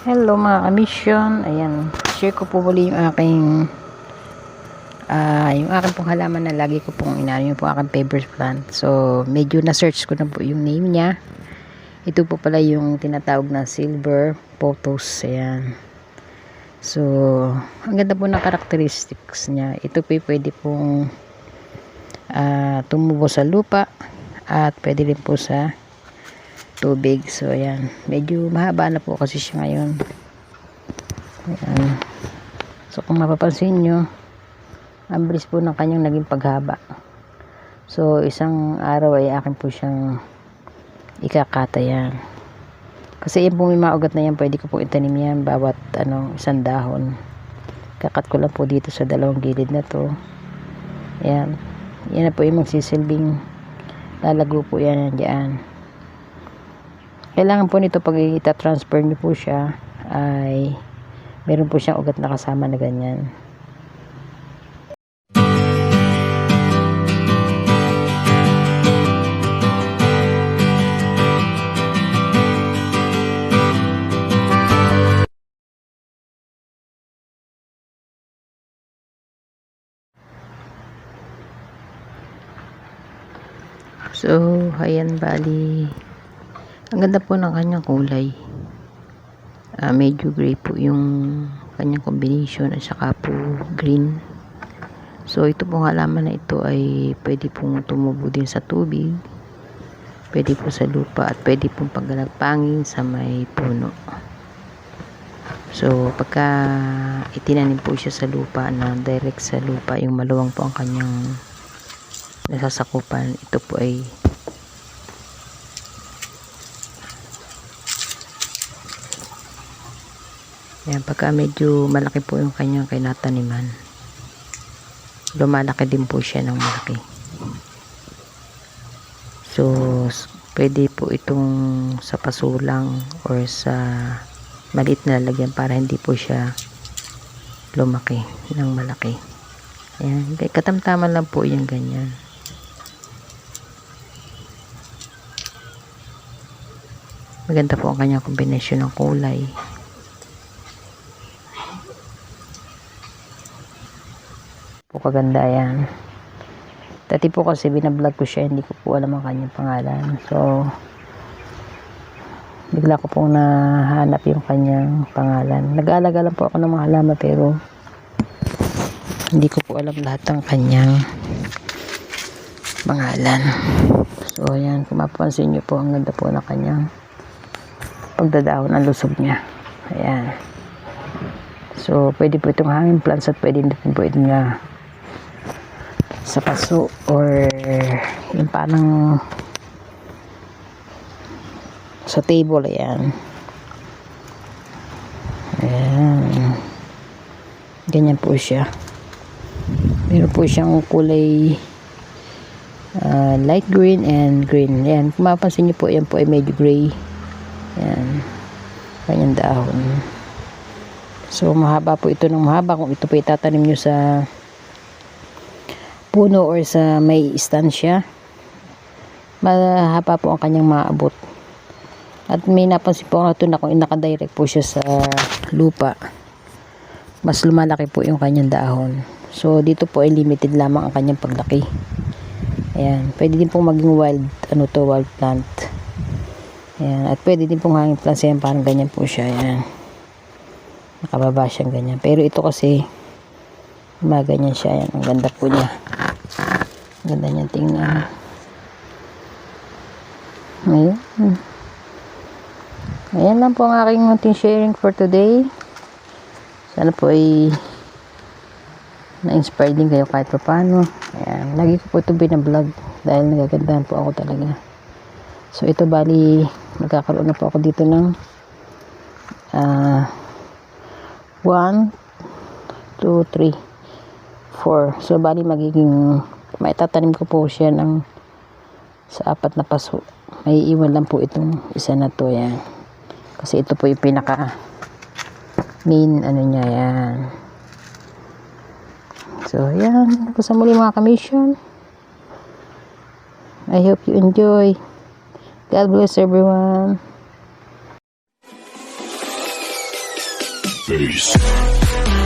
Hello mga kamisyon, ayan, share ko po muli yung aking pong halaman na lagi ko pong inano, yung pong aking favorite plant. So medyo na search ko na po yung name niya. Ito po pala yung tinatawag na silver pothos. Ayan, so ang ganda po ng characteristics niya. Ito po pwede pong tumubo sa lupa at pwede rin po sa tubig. So ayan, medyo mahaba na po kasi siya ngayon. Ayan. So kung mapapansin nyo, ang bilis po ng kanyang naging paghaba. So isang araw ay akin po siyang ikakata yan. Kasi yung may mga ugat na yan, pwede ko po itanim yan bawat isang dahon. Kakat ko lang po dito sa dalawang gilid na to. Ayan. Yan na po yung magsisilbing lalago po yan dyan. Kailangan po nito pag ita-transfer nyo po siya ay meron po siyang ugat na kasama na ganyan. So, ayan, bali ang ganda po ng kanyang kulay. Medyo gray po yung kanyang combination at saka po green. So ito pong halaman na ito ay pwede pong tumubo din sa tubig, pwede po sa lupa, at pwede pong paglalagpangin sa may puno. So pagka itinanim po siya sa lupa, na direct sa lupa, yung maluwang po ang kanyang nasasakupan, ito po ay yan, pagka medyo malaki po yung kanyang kinataniman, lumalaki din po siya ng malaki. So pwede po itong sa pasulang or sa maliit na lalagyan para hindi po siya lumaki ng malaki. Ayan, katamtaman lang po yung ganyan. Maganda po ang kanyang kombinasyon ng kulay. Po kaganda yan. Dati po kasi binablog ko siya, hindi ko po alam ang kanyang pangalan. So bigla ko pong nahanap yung kanyang pangalan. Nag-aalaga lang po ako ng mga halaman pero hindi ko po alam lahat ng kanyang pangalan. So ayan, kung mapapansin nyo po, ang ganda po ng kanyang pagdadahon, ang lusog niya. Ayan. So pwede po itong hanging plants at pwede din po ito nga sa paso or yung parang sa table. Ayan. Ayan. Ganyan po siya. Meron po siyang kulay light green and green. Ayan. Kung mapapansin nyo po, yan po ay medyo gray. Ayan. Kanyang dahon. So mahaba po ito ng mahaba. Kung ito po itatanim nyo sa puno or sa may istansya, mahaba po ang kanyang maabot. At may napansin po ako na kung nakadirect po siya sa lupa, mas lumalaki po yung kanyang dahon. So dito po ay limited lamang ang kanyang paglaki. Ayan, pwede din pong maging wild plant. Ayan, at pwede din pong hanging plants. Ayan, parang ganyan po siya. Ayan, nakababa siyang ganyan. Pero ito kasi ganyan siya. Ayan, ang ganda po niya. Ang ganda niya tingnan. Ayan. Ayan lang po ang aking munting sharing for today. Sana po ay na-inspire din kayo kahit pa paano. Ayan. Lagi ko po ito binablog dahil nagagandahan po ako talaga. So ito bali, magkakaroon na po ako dito ng 1, 2, 3, 4. So bali magiging maitatanim ko po siya ng sa 4 na paso. May iwan lang po itong isa na to. Yan. Kasi ito po yung pinaka main niya. Yan. So yan. Sa muli mga kamisyon, I hope you enjoy. God bless everyone. face.